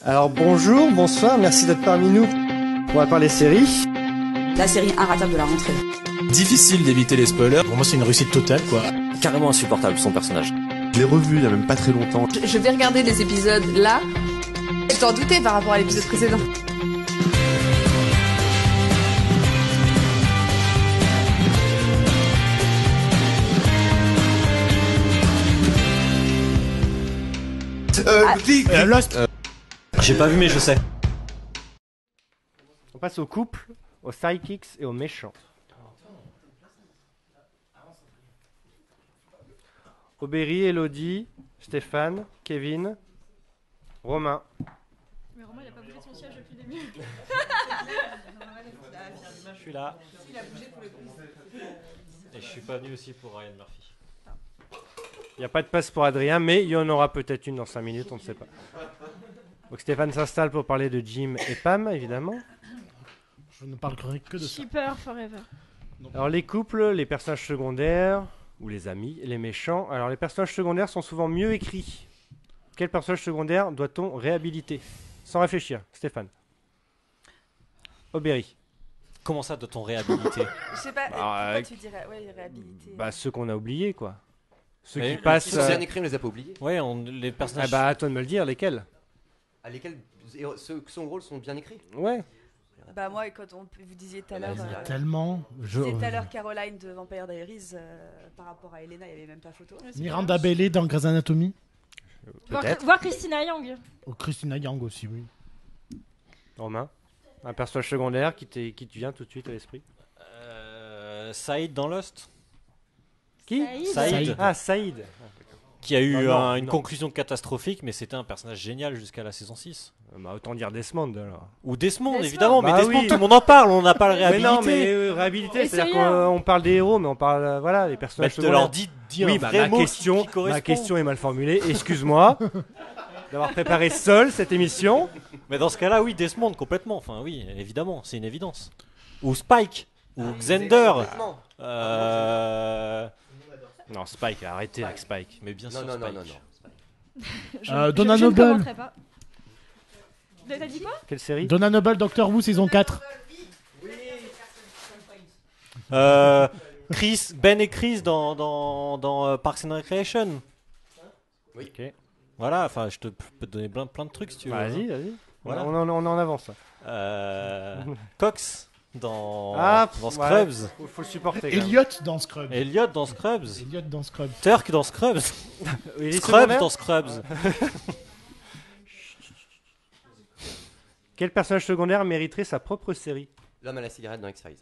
Alors bonjour, bonsoir, merci d'être parmi nous. On va parler séries. La série inratable de la rentrée. Difficile d'éviter les spoilers. Pour moi, c'est une réussite totale, quoi. Carrément insupportable, son personnage. Je l'ai revu il y a même pas très longtemps. Je vais regarder les épisodes là. Je t'en doutais par rapport à l'épisode précédent. Lost. J'ai pas vu, mais je sais. On passe aux couples, aux sidekicks et aux méchants. Aubéry, Elodie, Stéphane, Kevin, Romain. Mais Romain, il a pas bougé de son siège depuis le début. Je suis là. Et je suis pas venu aussi pour Ryan Murphy. Il n'y a pas de passe pour Adrien, mais il y en aura peut-être une dans 5 minutes, on ne sait pas. Donc Stéphane s'installe pour parler de Jim et Pam, évidemment. Je ne parlerai que de ça. Shipper forever. Alors les couples, les personnages secondaires, ou les amis, les méchants. Alors les personnages secondaires sont souvent mieux écrits. Quel personnage secondaire doit-on réhabiliter? Sans réfléchir, Stéphane. Aubéry. Comment ça, doit-on réhabiliter? Je sais pas, pourquoi tu dirais réhabilité. Bah ceux qu'on a oubliés, quoi. Ceux Mais qui passent... Ceux qui derniers crimes, on les a pas oubliés. Ouais, les personnages. Ah bah à toi de me le dire, lesquels? À lesquels ceux que son rôle sont bien écrits. Ouais. Bah moi, quand vous disiez tout à l'heure... Tellement. Vous disiez tout à l'heure Caroline de Vampire Diaries, par rapport à Elena, il n'y avait même pas photo. Miranda Bailey dans Grey's Anatomy. Peut-être. Voir Christina Yang. Ou Christina Yang aussi, oui. Romain. Un personnage secondaire qui te vient tout de suite à l'esprit. Saïd dans Lost. Qui? Saïd. Ah, Saïd. Qui a eu une non. conclusion catastrophique, mais c'était un personnage génial jusqu'à la saison 6. Bah, autant dire Desmond alors. Ou Desmond, Desmond. évidemment, mais Bah Desmond, oui. tout le monde en parle, on n'a pas le Mais réhabilité. non, mais réhabilité, Et c'est-à-dire c'est rien. qu'on parle des héros, mais on parle, voilà, les Bah, personnages je te secondaires. leur dis Oui, un bah, vrai ma mot question, qui correspond. ma question est mal formulée. Excuse-moi d'avoir préparé seul cette émission. Mais dans ce cas-là, oui, Desmond, complètement. Enfin, oui, évidemment, c'est une évidence. Ou Spike, ou Xander. Non, Spike, arrêtez avec Spike. Mais bien Non, sûr, non, non, Spike. non, non. Donna je ne Noble. commenterai pas. T'as dit quoi? Quelle série? Donna Noble, Doctor Who, saison 4. Chris, Ben et Chris dans Parks and Recreation. Oui. Ok. Voilà, enfin, je peux te donner plein de trucs si tu veux. Vas-y, vas-y. Voilà. On en avance. Cox dans Ouais, Scrubs. faut le supporter. quand même. Elliot dans Scrubs. Elliot dans Scrubs. Elliot dans Scrubs. Turk dans Scrubs. Et les Scrubs secondaires dans Scrubs. Quel personnage secondaire mériterait sa propre série? L'homme à la cigarette dans X-Files.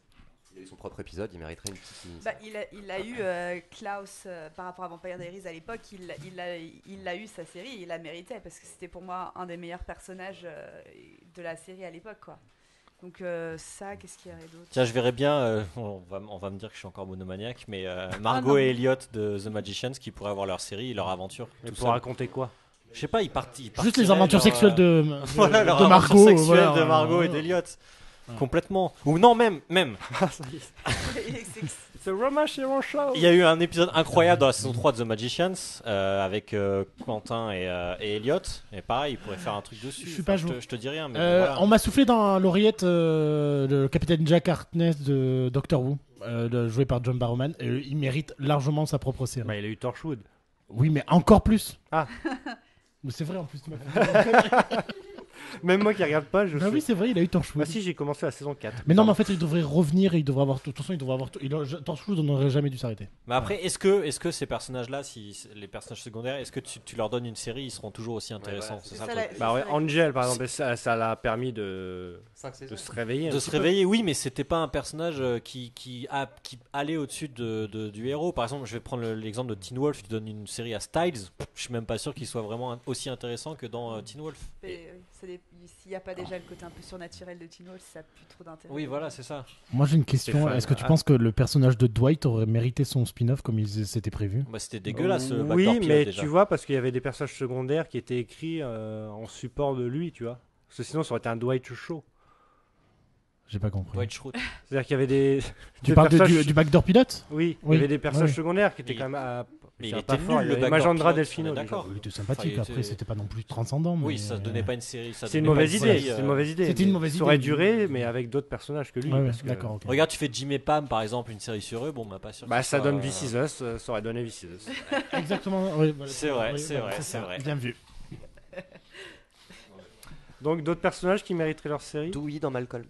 Il a eu son propre épisode, il mériterait une petite mini. Bah, il a eu Klaus par rapport à Vampire Diaries à l'époque, il a eu sa série, il la méritait parce que c'était pour moi un des meilleurs personnages de la série à l'époque, quoi. Donc ça, qu'est-ce qu'il y aurait d'autre? Tiens, je verrais bien, on va me dire que je suis encore monomaniaque, mais Margot et Elliot de The Magicians qui pourraient avoir leur série, leur aventure. Mais tout pour seul. raconter quoi? Je sais pas, ils partent. Juste les aventures sexuelles de Voilà, leur de aventure Margot. sexuelle voilà, de Margot et voilà. d'Elliot. Complètement. Ou non, même. C'est Romain Chiron Show. Il y a eu un épisode incroyable dans la saison 3 de The Magicians avec Quentin et Elliot. Et pareil, ils pourraient faire un truc dessus. Je suis pas Enfin, joué. je te dis rien. Mais voilà. On m'a soufflé dans l'oreillette le capitaine Jack Harkness de Doctor Who, joué par John Barrowman. Et il mérite largement sa propre série. Bah, il a eu Torchwood. Oui, mais encore plus. Ah. Mais c'est vrai en plus. Tu m'as Même moi qui regarde pas, je bah sais. oui, c'est vrai, il a eu Torchwood. Ah si, j'ai commencé la saison 4. Mais non, mais en fait, il devrait revenir et il devrait avoir. De toute façon, il devrait avoir. Torchwood, on n'aurait jamais dû s'arrêter. Mais après, est-ce que ces personnages-là, les personnages secondaires, est-ce que tu leur donnes une série, ils seront toujours aussi intéressants? voilà, c'est c'est ça ça, le truc. la- Bah ouais, Angel par exemple, ça l'a permis de 5 saisons. se réveiller. un De petit se peu. réveiller, oui, mais c'était pas un personnage qui allait au-dessus du héros. Par exemple, je vais prendre l'exemple de Teen Wolf. Tu donnes une série à Styles, je suis même pas sûr qu'il soit vraiment aussi intéressant que dans Teen Wolf. S'il n'y a pas déjà le côté un peu surnaturel de Teen Wolf, ça n'a plus trop d'intérêt. Oui, voilà, c'est ça. Moi, j'ai une question. Stéphane, Est-ce que tu ah. penses que le personnage de Dwight aurait mérité son spin-off comme c'était prévu? Bah, c'était dégueulasse. ce Oui, Backdoor Pilot, mais déjà. tu vois, parce qu'il y avait des personnages secondaires qui étaient écrits en support de lui, tu vois. Parce que sinon, ça aurait été un Dwight Show. J'ai pas compris. Dwight Schrute. C'est-à-dire qu'il y avait des. Tu des parles personnages- du backdoor pilote? Oui, il Oui, y avait des personnages oui. secondaires qui étaient Oui. quand même Mais C'est il pas était fort, nul il y le avait backdoor Majandra pilot, Delfino, on est déjà. d'accord. Il était sympathique, Enfin, il après était- c'était pas non plus transcendant. Oui, mais, ça donnait pas une série. ça C'est une donnait pas mauvaise idée. série, C'est une mauvaise idée. C'était une mais mauvaise Ça aurait idée. duré, mais avec d'autres personnages que lui. Ouais, ouais, parce que- d'accord, ok. Regarde, tu fais Jim et Pam par exemple, une série sur eux, bon, bah pas sûr. Bah, que ça ce donne soit, This Is Us, ça aurait donné This Is Us. Exactement. Oui, voilà, C'est vrai, oui, c'est voilà, vrai, c'est c'est ça. vrai. Bien vu. Donc, d'autres personnages qui mériteraient leur série. Dewey dans Malcolm.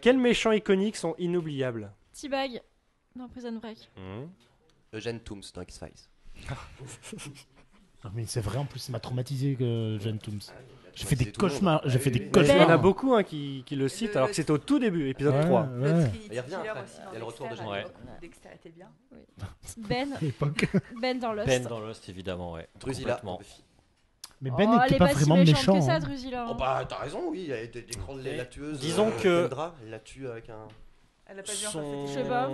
Quels méchants iconiques sont inoubliables? T-Bag dans Prison Break. Eugène Tooms dans X-Files. Non, mais c'est vrai, en plus, ça m'a traumatisé que Jeanne Tooms. J'ai fait C'est des tout le monde. cauchemars. J'ai fait des Il y en cauchemars. a beaucoup hein, qui le citent, Le- alors que c'était au tout début, épisode Ouais, 3. Le ouais. Trinity Il revient Killer après. aussi Il y a dans le retour de Dexter, Jean. à Ouais. l'époque où Dexter était bien. Ben, À l'époque. Ben dans Lost. Ben dans Lost, évidemment, ouais. Drusilla. Complètement. Buffy. Mais Oh, Ben elle n'était est pas si vraiment méchante méchant. que ça, hein. Drusilla. Oh bah t'as raison, oui, elle était des grandes Mais la tueuse. disons que- Kendra, elle la tue avec un. Elle a pas vu Son- encore Je sais pas.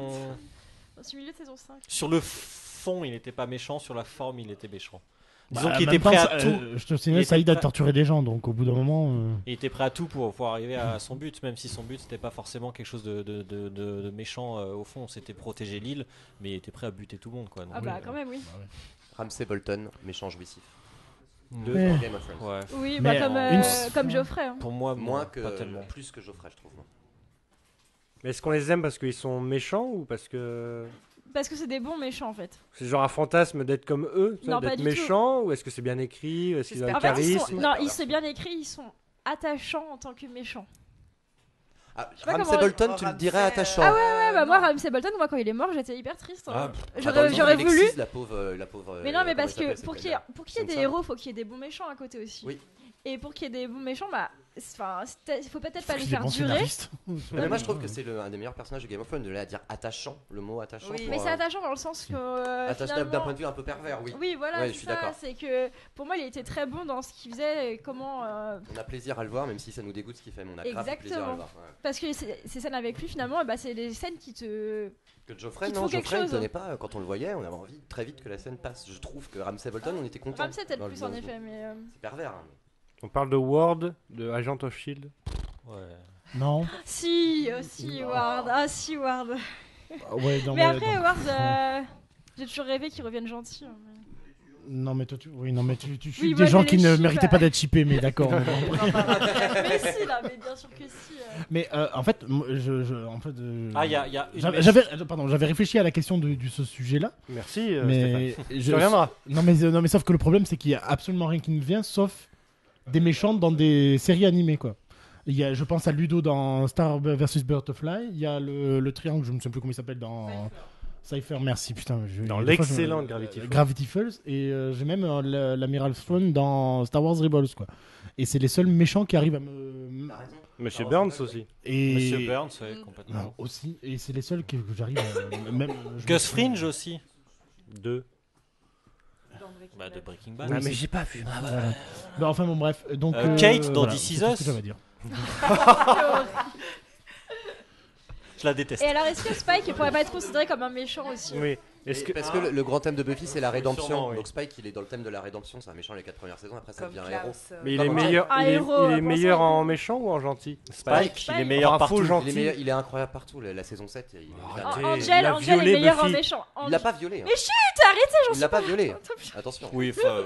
C'est milieu de saison 5. Sur le fond, il n'était pas méchant, sur la forme, il était méchant. Bah, Disons en qu'il même était prêt temps, à tout. Je te Il signale, était Saïd a prêt- torturé des gens, donc au bout d'un moment. Il était prêt à tout pour arriver à son but, même si son but c'était pas forcément quelque chose de méchant au fond. C'était protéger l'île, mais il était prêt à buter tout le monde, quoi. Donc, Ah bah quand même, oui. Ramsay Bolton, méchant jouissif. deux- Ouais. Dans Game of Thrones. Ouais. Oui, Mais bah une- comme Geoffrey. hein. Pour moi, Moins non, que. pas tellement. Plus que Geoffrey, je trouve. moi. Mais est-ce qu'on les aime parce qu'ils sont méchants ou parce que Parce que c'est des bons méchants en fait. c'est genre un fantasme d'être comme eux, Non, pas d'être du méchants, ou est-ce que c'est bien écrit, est-ce qu'ils ont un En fait, charisme? ils sont bien écrits, ils sont attachants en tant que méchants. Ah, pas Ramsay comment- Bolton, Oh, tu le Ramsay, dirais attachant. ah Ouais, bah moi, non. Ramsay Bolton, moi quand il est mort, j'étais hyper triste. hein. Ah, Dans le J'aurais livre j'aurais d'Alexis, voulu. La pauvre. Mais non, mais comment parce elle que s'appelle, pour cette qu'il y ait, belle-là pour qu'il y ait des Sansa. héros, faut qu'il y ait des bons méchants à côté aussi. Oui. Et pour qu'il y ait des bons méchants, bah, enfin, il faut peut-être pas les Il est faire bon durer. scénariste. Mais moi je trouve que c'est un des meilleurs personnages de Game of Thrones de là à dire attachant, le mot attachant. Oui. pour, Mais c'est attachant dans le sens que attachant finalement. d'un point de vue un peu pervers, oui. Oui, voilà, Ouais, je c'est suis ça. d'accord. C'est que pour moi, il était très bon dans ce qu'il faisait et comment. On a plaisir à le voir, même si ça nous dégoûte ce qu'il fait, mais on a grave plaisir à le voir. Ouais. Parce que ces scènes avec lui, finalement, bah, c'est des scènes qui te. Que Geoffrey, Qu'il te non, faut quelque Geoffrey, il chose. donnait pas, quand on le voyait, on avait envie très vite que la scène passe. Je trouve que Ramsay Bolton, on était content. Ramsay peut-être dans plus le- en dans- effet, mais. C'est pervers. hein. On parle de Ward, de Agent of Shield. Ouais. Non. Si, Ward. Ah, si, Ward. Ouais, non, Mais après, non. Ward, j'ai toujours rêvé qu'il revienne gentil. hein, mais- Non, mais toi, tu suis Oui, des moi, gens je qui les ne chip. méritaient pas d'être chippés, mais d'accord. Mais si, là, mais bien sûr que si. Mais en fait, Ah, il y a une j'avais réfléchi à la question de ce sujet-là, Merci, mais Stéphane. Tu reviendras. non, mais sauf que le problème, c'est qu'il y a absolument rien qui ne vient, sauf des méchants dans des séries animées, quoi. Il y a, je pense à Ludo dans Star vs Butterfly. Il y a le triangle, je ne sais plus comment il s'appelle dans Cypher. Merci, putain. Dans des fois, je- l'excellent Gravity Falls. Gravity Falls. Et j'ai même l'amiral Thrawn dans Star Wars Rebels, quoi. Et c'est les seuls méchants qui arrivent à me. T'as raison. Monsieur Burns aussi. Et Monsieur Burns, ouais, complètement. Non, aussi. Et c'est les seuls que j'arrive à. Même, je Gus me- Fringe aussi. 2. Dans Breaking Bah, de Bad. Breaking Bad. Oui, mais j'ai pas vu. Voilà. Bah, enfin bon bref. Donc Kate dans voilà, This Is c'est tout Us. ce que j'avais à dire. Je la déteste. Et alors, est-ce que Spike pourrait pas être considéré comme un méchant aussi Oui. Est-ce que Parce que le grand thème de Buffy c'est la rédemption. Sûrement, oui. Donc Spike il est dans le thème de la rédemption, c'est un méchant les 4 premières saisons, après ça Comme devient un héros. Klaus. mais il est Pardon. meilleur, Un il est, héros, il est pour meilleur ça. en méchant ou en gentil? Spike, il est meilleur Enfin, faux partout. gentil. Il est incroyable partout, la saison 7. Il Arrêtez. Angel il a est violé meilleur en Buffy. méchant. l'a pas violé. hein. Mais chut, arrêtez, j'en Il suis l'a pas pas. violé. Attention. Oui, enfin.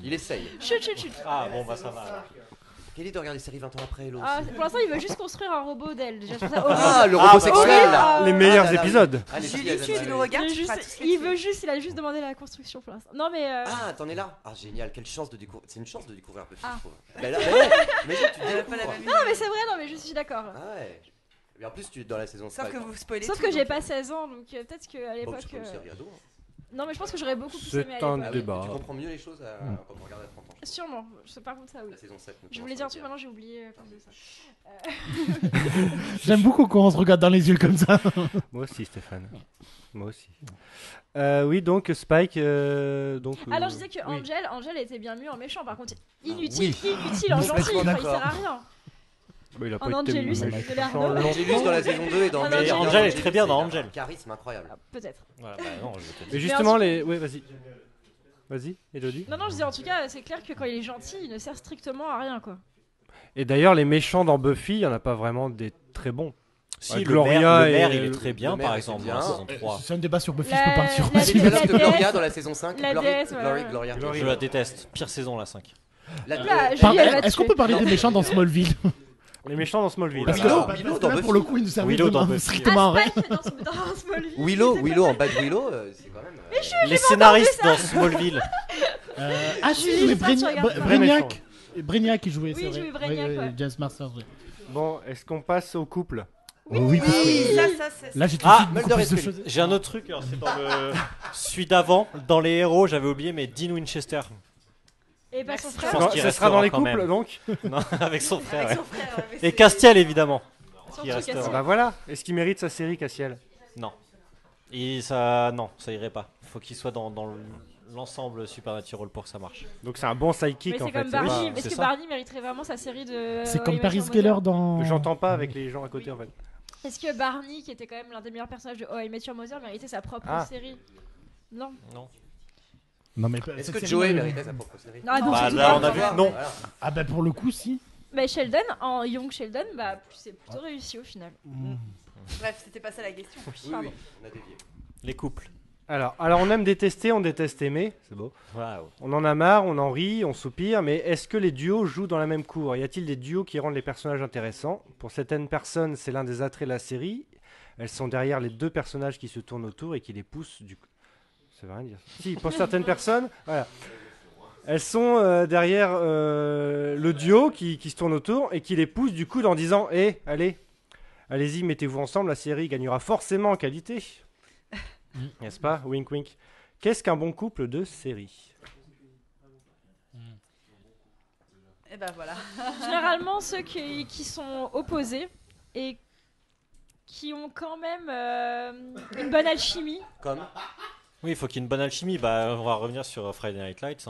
Il essaye. Chut, chut, chut. Ah, bon, bah ça va. alors. Kelly de regarder les séries 20 ans après, Hello. Ah, pour l'instant, il veut juste construire un robot d'elle. Déjà, je trouve ça horrible. Ah, le Ah, robot bah, sexuel ah, Les Ah meilleurs là là, épisodes. Ah, les Julie, filles, tu elles aiment nous bien. regardes, Il, tu veut feras juste- tout ce que tu il veux. veut juste, il a juste demandé la construction pour l'instant. Non, mais. Ah, t'en es là. Ah, génial, quelle chance de découvrir. C'est une chance de découvrir Buffy, Ah. je trouve. Bah là, imagine, tu Elle a pas la découvres. même Non, mais c'est vrai, non, mais je suis d'accord. Ah ouais. Mais en plus, tu es dans la saison Sauf 5. que vous spoilez Sauf tout, que j'ai donc, pas 16 ans, donc peut-être qu'à Bon, l'époque. c'est pas une série ado, hein. Non, mais je pense que j'aurais beaucoup plus C'est aimé à un l'époque. Ah oui, débat. tu comprends mieux les choses quand on regarde à 30 ans. Sûrement, je sais par contre ça, oui. La saison 7. Je voulais dire un truc, maintenant j'ai oublié à cause de ça. J'aime beaucoup quand on se regarde dans les yeux comme ça. Moi aussi, Stéphane. Moi aussi. Oui, donc Spike. Alors je disais que oui. Angel était bien mieux en méchant, par contre inutile, oui. inutile en gentil, Complètement enfin, il d'accord. sert à rien. Bah, il a En pas été Angelus, méchant de l'air longtemps. d'eau. Angelus dans la saison 2 et dans Ah, Mais Angel dans est Angelus, très bien dans il a un Angel. Charisme incroyable. Peut-être. Voilà, bah non, je te Mais dis. justement, ensuite- les. Oui, vas-y. Vas-y, Elodie. Non, non, je dis en tout cas, c'est clair que quand il est gentil, il ne sert strictement à rien, quoi. Et d'ailleurs, les méchants dans Buffy, il n'y en a pas vraiment des très bons. Si, Ouais, le Gloria maire, et il est le- très bien, le maire par était exemple, bien. dans la saison 3. C'est un débat sur Buffy, La- je peux pas sur la- Elle Buffy. était la- là que la Gloria déesse- dans la saison 5. la Glory, déesse, Glory, ouais. Gloria. Glory. Je la déteste. Pire saison, la 5. La- Là, le- Julie, elle va Est-ce qu'on tuer. peut parler des méchants dans Smallville? Les méchants dans Smallville. Parce que, Willow, parce Willow que dans là, Buffy. pour le coup, il nous servait Willow dans vraiment Buffy. strictement à rien. Spike dans Smallville. Willow en bas de Willow, c'est quand même. Les scénaristes dans Smallville. Ah si, Julie, il jouait j'espère que tu regardes pas. Brainiac. Brainiac qui jouait, Oui, c'est il vrai. jouait Brainiac, ouais. James Masters, oui. Bon, est-ce qu'on passe au couple? Oui, parce que Oui, ça, c'est. là, j'ai tout Ah, de suite beaucoup Mulder et plus de Scully. choses. J'ai un autre truc, alors c'est dans le. Celui d'avant, dans les héros, j'avais oublié, mais Dean Winchester. Et pas son Je frère. pense qu'il Ça sera dans les restera quand couples, même. donc. Non, avec son frère. Avec ouais. son frère. mais Et c'est- Castiel, évidemment. Surtout Qui restera. Castiel. Bah voilà. Est-ce qu'il mérite sa série, Cassiel? Non. Et ça, non, ça irait pas. Faut qu'il soit dans l'ensemble Supernatural pour que ça marche. Donc c'est un bon Mais sidekick en c'est fait. comme c'est Barney. pas- Est-ce c'est que ça. Barney mériterait vraiment sa série de. C'est How I comme Met Paris Your Geller Mother dans. J'entends pas avec les gens à côté en fait. Est-ce que Barney, qui était quand même l'un des meilleurs personnages de How I Met Your Mother, méritait sa propre Ah. série? Non. Non. Non, mais Est-ce cette que série, Joey non, méritait sa propre série Ah non, Bah, c'est là, tout on a pas. vu. Non. Voilà. Ah bah pour le coup, si. Mais Sheldon, en Young Sheldon, bah c'est plutôt réussi au final. Bref, c'était pas ça la question. Oui, Pardon. oui, on a dévié. Les couples. Alors on aime détester, on déteste aimer. C'est beau. Waouh. On en a marre, on en rit, on soupire, mais est-ce que les duos jouent dans la même cour? Y a-t-il des duos qui rendent les personnages intéressants? Pour certaines personnes, c'est l'un des attraits de la série. Elles sont derrière les deux personnages qui se tournent autour et qui les poussent du coup. Ça veut rien dire. Si, pour certaines personnes, voilà. Elles sont derrière le duo qui se tourne autour et qui les pousse du coup en disant allez-y, mettez-vous ensemble, la série gagnera forcément en qualité. N'est-ce pas? Wink wink. Qu'est-ce qu'un bon couple de série? Et ben voilà. Généralement, ceux qui sont opposés et qui ont quand même une bonne alchimie. Comme Oui, il faut qu'il y ait une bonne alchimie. Bah, on va revenir sur Friday Night Lights.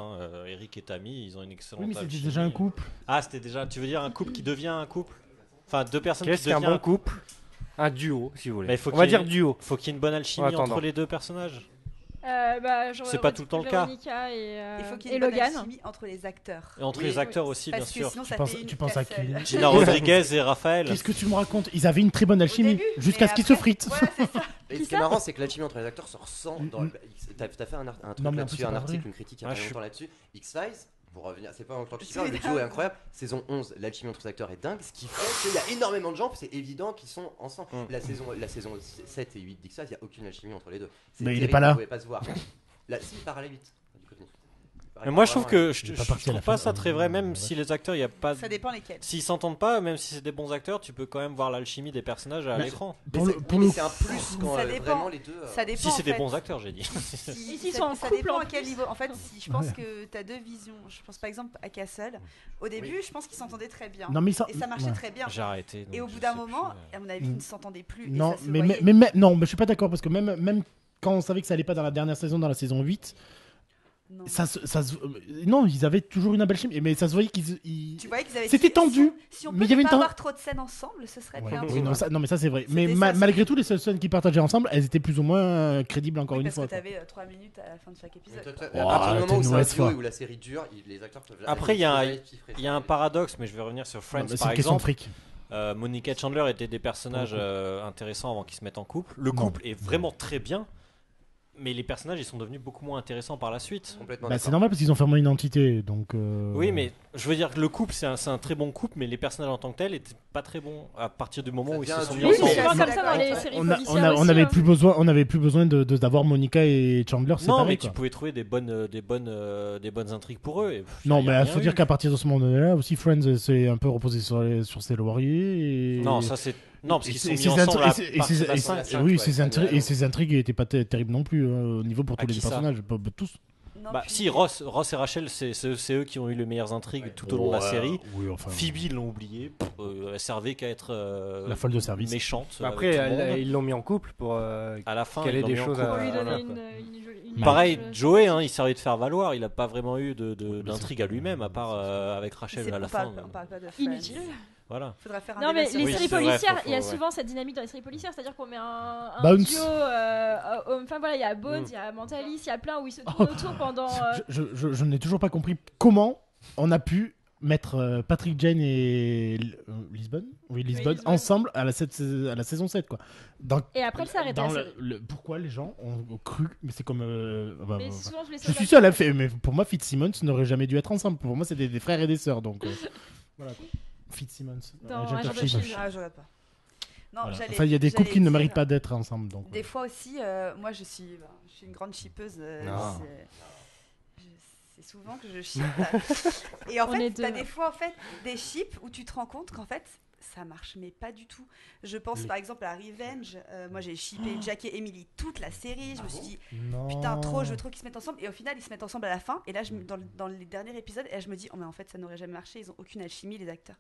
Eric et Tammy, ils ont une excellente Oui, mais c'était alchimie. déjà un couple. Ah, c'était déjà. Tu veux dire un couple qui devient un couple? Enfin, deux personnes Qu'est-ce qui qu'un deviennent bon couple? Un duo, si vous voulez. Mais il faut On va qu'il y ait- dire duo. Faut qu'il y ait une bonne alchimie En attendant. entre les deux personnages. C'est pas tout le temps le cas. Véronica Il faut qu'il y et ait une bonne Logan. alchimie entre les acteurs. Et entre Oui, les acteurs aussi, bien Parce que sûr. sinon, Tu ça penses- fait une tu penses à casserole. qui? Gina Rodriguez et Raphaël. Qu'est-ce que tu me racontes? Ils avaient une très bonne Au alchimie début, jusqu'à mais ce qu'ils se après- fritent. Voilà, c'est ça. Et Qui ce qui est ça marrant, c'est que l'alchimie entre les acteurs se ressent dans. Mm. T'as fait un truc Non, mais en plus, là-dessus, c'est un pas article, vrai. une critique il y Ah, a je pas suis- longtemps là-dessus. X-Files, pour revenir, c'est pas en tant que C'est le duo est dingue. incroyable. Saison 11, l'alchimie entre les acteurs est dingue, ce qui fait qu'il y a énormément de gens, c'est évident qu'ils sont ensemble. Mm. La saison 7 et 8 d'X-Files, il n'y a aucune alchimie entre les deux. C'est Mais il est terrible, pas là. Vous pouvez pas se voir. Là, si, il part à la 8. du coup. Il part Mais moi, je trouve vraiment à la- que je Il est pas parti à la trouve pas fin. ça très vrai, même si les acteurs, il y a pas. Ça dépend lesquels. S'ils s'entendent pas, même si c'est des bons acteurs, tu peux quand même voir l'alchimie des personnages à Mais- l'écran. Pour Mais le- c'est- pour oui, le c'est un plus quand Ça dépend. vraiment les deux. Ça dépend. Si c'est en des fait. bons acteurs, j'ai dit. Si, Et s'ils ça- sont en ça couple, dépend en à quel plus. niveau. En fait, si je pense que tu as deux visions. Je pense par exemple à Castle. Au début, je pense qu'ils s'entendaient très bien. Non, mais ça. Et ça marchait ouais. très bien. J'ai arrêté. donc Et au je bout d'un sais moment, plus, à mon avis, ils ne s'entendaient plus. et Non, ça se mais, voyait. non, mais je suis pas d'accord parce que même quand on savait que ça allait pas dans la dernière saison, dans la saison 8, Non. non, ils avaient toujours une belle chimie, mais ça se voyait qu'ils. Tu voyais qu'ils avaient. C'était si- tendu, Si on mais il y peut avait ne une pas ten- avoir trop de scènes ensemble, ce serait Ouais, bien. oui, tu non, vois. non, mais ça c'est vrai. Mais C'était ça, malgré tout, les seules scènes qu'ils partageaient ensemble, elles étaient plus ou moins crédibles encore Oui, une parce fois. que t'avais 3 minutes à la fin de chaque épisode. À quoi. partir du moment où t'es une c'est un mauvaise duo foi. et où la série dure, les acteurs peuvent. Après, il y a un- aller chiffrer Il y a ça. un paradoxe, mais je vais revenir sur Friends C'est par une question de exemple. fric. Monica et Chandler étaient des personnages intéressants avant qu'ils se mettent en couple. Le Non. couple est vraiment très bien, mais les personnages ils sont devenus beaucoup moins intéressants par la suite. Complètement. Bah, d'accord. c'est normal parce qu'ils ont formé une entité, donc. Oui, mais je veux dire que le couple c'est un très bon couple, mais les personnages en tant que tels étaient pas très bons à partir du moment Ça où ils se devient sont un mis duo. Oui, ensemble. c'est souvent je comme suis ça dans les d'accord. séries on policières aussi, avait hein. plus besoin, d'avoir Monica et Chandler Non, séparés. mais quoi. tu pouvais trouver des bonnes intrigues pour eux. Et, Non, y a mais il rien faut eu. dire qu'à partir de ce moment-là aussi, Friends s'est un peu reposé sur ses lauriers. Et... Non, ça c'est non parce qu'ils sont et mis ses ensemble à intri- et partir de la ses- cinq. et- cinq, oui, ouais, ses ça, intri- il a et ses intrigues n'étaient pas terribles non plus au niveau pour À tous les qui ça personnages, pas tous. Non, Bah puis- si, Ross et Rachel, c'est eux qui ont eu les meilleures intrigues tout au long de la série. Oui, enfin, Phoebe, ils l'ont oublié. Elle servait qu'à être la folle de service. méchante. Après, avec tout le monde. ils l'ont mis en couple pour. À la fin, qu'elle ait ils l'ont des mis en choses couple. à- Pour lui voilà, donner quoi. une Pareil, image, Joey, hein, il servait de faire valoir. Il a pas vraiment eu Mais d'intrigue à lui-même, à part avec Rachel C'est- à la on parle- fin. on parle pas de Friends. inutile. Voilà. Faudra faire un Non, débat mais sur les Oui, ça. séries c'est vrai, policières, faut- il y a ouais. souvent cette dynamique dans les séries policières, c'est-à-dire qu'on met un Bounce. duo. Enfin voilà, il y a Bones, il y a Mentalist, il y a plein où ils se tournent Oh. autour pendant. Je n'ai toujours pas compris comment on a pu mettre Patrick Jane et Lisbonne Lisbonne. ensemble à la saison 7 quoi. Et après, elle s'est arrêtée, la série. Pourquoi les gens ont cru, mais c'est comme Mais souvent, je suis seul à faire, mais pour moi Fitzsimmons n'aurait jamais dû être ensemble. Pour moi c'était des frères et des sœurs donc voilà. Fitzsimmons. Dans Agent Agent of of Shield. Shield. Ah, je regarde pas. Non, Voilà. j'allais- Enfin il y a des couples j'allais qui ne dire, méritent pas d'être ensemble donc. Des fois aussi, moi je suis une grande shippeuse. Non. C'est souvent que je ship. Et en On fait, est deux. t'as des fois des ships où tu te rends compte qu'en fait ça marche mais pas du tout. Je pense par exemple à Revenge. Moi j'ai shippé Jack et Emily toute la série. Je me suis dit Non. putain je veux trop qu'ils se mettent ensemble. Et au final ils se mettent ensemble à la fin. Et là dans les derniers épisodes, et là, je me dis oh mais en fait ça n'aurait jamais marché. Ils ont aucune alchimie les acteurs.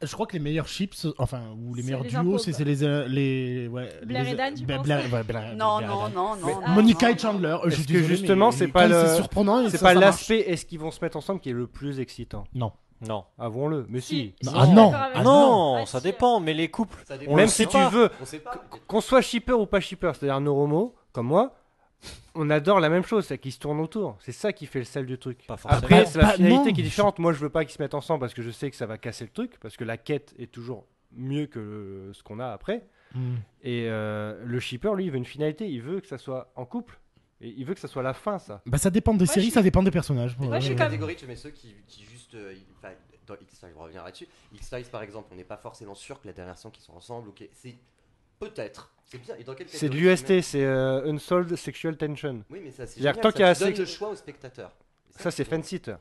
Je crois que les meilleurs chips, enfin, ou les C'est meilleurs les duos, impôts, c'est les. Ouais, Blair et Dan, tu penses Non Blair non et Dan. non non. non, Monica non, et Chandler. non. Je suis Est-ce que désolé, justement, mais c'est pas quand le- c'est surprenant et C'est ça pas marche. l'aspect est-ce qu'ils vont se mettre ensemble qui est le plus excitant. Non. Non. Avouons-le. Mais si. Non. je Ah suis non. d'accord avec Ah toi. non, Ah, ça si. dépend, mais les couples. Ça dépend. On Même le si sait tu pas. veux, On sait pas. qu'on soit shipper ou pas shipper, c'est-à-dire Noromo, comme moi, on adore la même chose, c'est qu'ils se tournent autour. C'est ça qui fait le sel du truc. Pas forcément. Après, c'est la Pas- finalité non. qui est différente. Moi, je veux pas qu'ils se mettent ensemble parce que je sais que ça va casser le truc, parce que la quête est toujours mieux que ce qu'on a après. Et le shipper, lui, il veut une finalité, il veut que ça soit en couple. Et il veut que ça soit la fin, ça. Bah ça dépend des Moi, séries, je suis- ça dépend des personnages. Moi, je suis Une comme- catégorie, tu mets ceux qui juste. Enfin, dans X-Files, on va revenir là-dessus. X-Files, par exemple, on n'est pas forcément sûr que la dernière saison qu'ils sont ensemble, ok. C'est peut-être. C'est bien. Et dans quelle C'est de catégorie tu mets l'UST, c'est Unsolved Sexual Tension. Oui, mais ça, c'est C'est-à-dire génial. tant Ça, qu'il y a tu donnes assez- le choix au spectateur. Ça, c'est Fence-It.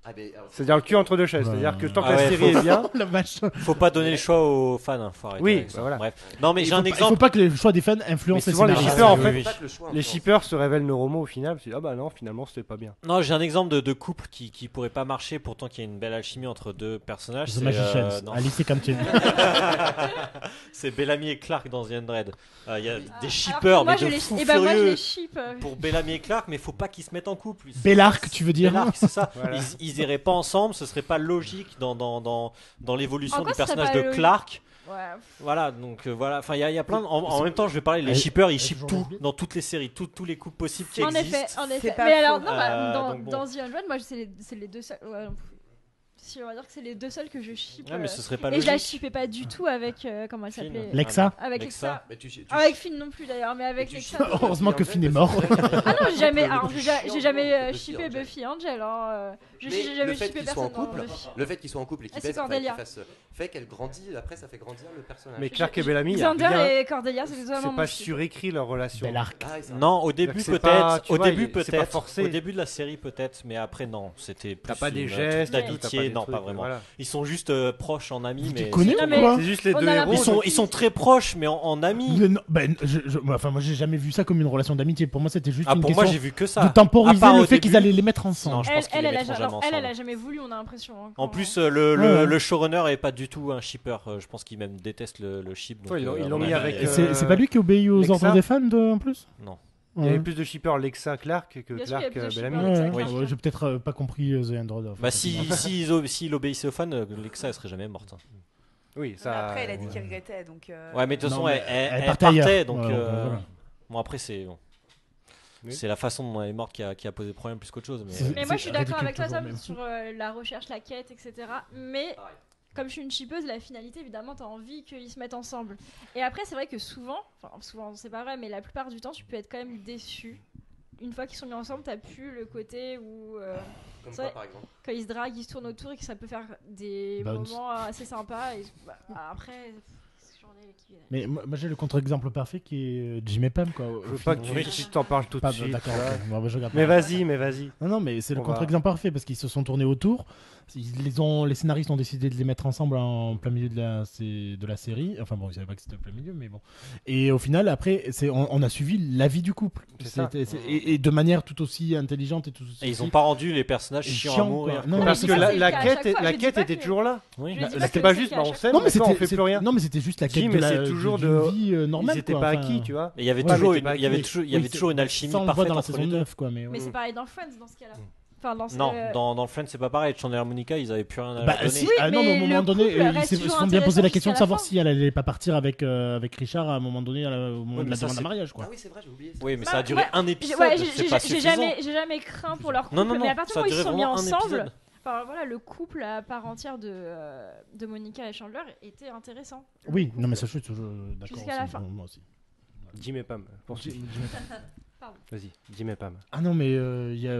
Ah, ben, alors, C'est-à-dire le cul entre deux chaises. Ouais. C'est-à-dire que tant que Ah la ouais, série est bien. La vache. Faut pas donner le choix aux fans, hein, faut arrêter Oui, avec ça. bah voilà. Bref. Non, mais Il j'ai faut un pas- Il exemple. faut pas que les choix des fans influencent Mais les souvent, les scénaristes. shippers, en il fait, faut pas que le choix Les influence. shippers se révèlent Noromo au final. Tu dis, ah bah non, finalement, c'était pas bien. Non, j'ai un exemple de couple qui pourrait pas marcher, pourtant qu'il y a une belle alchimie entre deux personnages. The C'est Magicians, non. Alice et Campion. C'est Bellamy et Clark dans The Undead. Il y a des Alors shippers, que moi, mais je de les fous et ben moi je furieux les ship. pour Bellamy et Clark, mais faut pas qu'ils se mettent en couple. Bellark, tu veux dire Bellark, c'est ça. Voilà. Ils iraient pas ensemble, ce serait pas logique dans l'évolution En quoi du ce serait personnage pas de logique Clark. Ouais. Voilà, donc voilà. Enfin, il y a plein. En même temps, je vais parler. Les shippers, ils shippent toujours tout lesbiennes dans toutes les séries, tous les couples possibles qui En effet, existent. en effet. pas Mais faux. alors, non, bah, Donc bon. dans The 100, moi, c'est les deux seuls. Ouais, si on va dire que c'est les deux seuls que je ship. Ouais, mais ce serait pas Et je la logique. shippais pas du tout avec. Comment elle Finn. s'appelait Lexa. Avec Lexa. Lexa. Mais tu Avec Finn non plus d'ailleurs, mais avec tu Lexa. chippes Heureusement que Buffy Finn est Angel, mort. parce que Ah non, j'ai jamais, le alors, plus j'ai chiant jamais de Buffy shippé Angel. Buffy Angel. Alors, Mais j'ai jamais le fait shippé qu'ils soient en personne dans couple, Buffy. le fait qu'ils soient en couple et qu'ils Ah, c'est baissent, enfin, Cordelia. qu'ils fassent- fait qu'elle grandit, après ça fait grandir le personnage. Mais Clark et Bellamy, il y a Xander rien- et Cordelia, c'est exactement c'est mon pas ship. surécrit leur relation. Bellark. Ah, et ça- Non, au début C'est pas- peut-être, tu au vois, début c'est pas peut-être, forcé. au début de la série peut-être, mais après non, c'était plus T'as pas des un gestes, truc t'as d'amitié, des non trucs, pas vraiment. voilà. Ils sont juste proches en amis, mais Tu connais Non, ou mais- quoi C'est juste les On deux a héros. l'impression- ils sont très proches, mais en amis. Non, ben, enfin, moi j'ai jamais vu ça comme une relation d'amitié. Pour moi, c'était juste Ah une pour moi question j'ai vu que de ça. À temporiser part le au fait qu'ils début. allaient les mettre ensemble. Non, je pense qu'ils les mettront jamais elle ensemble. a jamais voulu, on a l'impression. hein, En quand- plus, Ouais. le showrunner est pas du tout un shipper. Je pense qu'il même déteste le ship. donc, Ouais, ils l'ont- à ils l'ont mon mis avis, avec, C'est pas lui qui obéit aux Lexa. ordres des fans en plus. Non. Il y avait Ouais. plus de shippers Lexa Clark que Bien sûr, il y a Clark plus de shippers Bellamy. Lexa, Ouais, Clark. ouais, j'ai peut-être pas compris The Android. Bah s'il obéissait aux fans, Lexa elle serait jamais morte. hein. Oui, Mais ça. après, elle a dit qu'elle regrettait, donc. Ouais, mais de toute Non, façon mais elle partait partait, ailleurs. donc Ouais, voilà. bon après c'est bon. Oui. C'est la façon dont elle est morte qui a posé problème plus qu'autre chose. Mais... C'est- Mais moi, je suis d'accord ridicule avec toi, toujours, Tom, mais- sur la recherche, la quête, etc. Mais comme je suis une shippeuse, la finalité, évidemment, t'as envie qu'ils se mettent ensemble. Et après, c'est vrai que souvent, c'est pas vrai, mais la plupart du temps, tu peux être quand même déçu. Une fois qu'ils sont mis ensemble, t'as plus le côté où Comme c'est quoi, vrai. par exemple. quand ils se draguent, ils se tournent autour et que ça peut faire des Bounce. moments assez sympas. Et, après, j'en ai qui... Mais moi j'ai le contre-exemple parfait qui est Jim et Pam quoi. Je veux pas que tu t'en parles tout de Pas suite. d'accord. ça. ok. Bon, bah, je regarde Mais pas. vas-y. Non, mais c'est le On va- contre-exemple parfait parce qu'ils se sont tournés autour. Les scénaristes ont décidé de les mettre ensemble en plein milieu de la série. Enfin bon, ils savaient pas que c'était en plein milieu, mais bon. Et au final, après, on a suivi la vie du couple. C'est ça. Et de manière tout aussi intelligente et tout aussi. Et ils ont pas rendu les personnages chiants à Chiant, mourir. quoi. Non, quoi. Parce mais que ça, la c'est le cas à quête, chaque fois, la je dis quête pas était que- toujours là. Oui. Je dis pas C'était que pas c'est juste, le bah cas à on chaque s'aime, Non mais maintenant, on fait c'était plus rien. non mais c'était juste la quête Si, de mais la c'est toujours d'une de- vie normale. Ils étaient quoi, pas enfin. acquis, tu vois. Et il y avait Ouais, toujours mais une, t'es pas il y avait acquis. toujours, il y avait Oui, toujours une alchimie ça on le voit parfaite dans la entre saison les deux. 9 quoi mais Mais ouais. c'est pareil dans Friends dans ce cas-là. Enfin, Non, dans Friends c'est pas pareil. Chandler et Monica ils avaient plus rien à Bah, donner. si, Oui, ah non, mais mais à un moment le donné, couple ils reste se toujours sont bien posé la intéressant question de jusqu'à la savoir fin. si elle allait pas partir avec Richard à un moment donné, au moment Oui, de mais la ça, demande c'est- de mariage, quoi. Ah oui, c'est vrai, j'ai oublié. ça. Oui, mais Bah, ça a duré ouais. un épisode. Ouais, c'est pas j'ai suffisant. j'ai jamais craint pour leur couple. Non, non, Mais à non. partir Ça du a moment où ils duré se sont mis vraiment un ensemble, épisode. Enfin voilà, le couple à part entière de Monica et Chandler était intéressant. Oui, non mais ça je suis toujours d'accord. Jusqu'à la aussi, fin. moi aussi. Jim et Pam. Poursuis. Vas-y, Jim et Pam. Ah non mais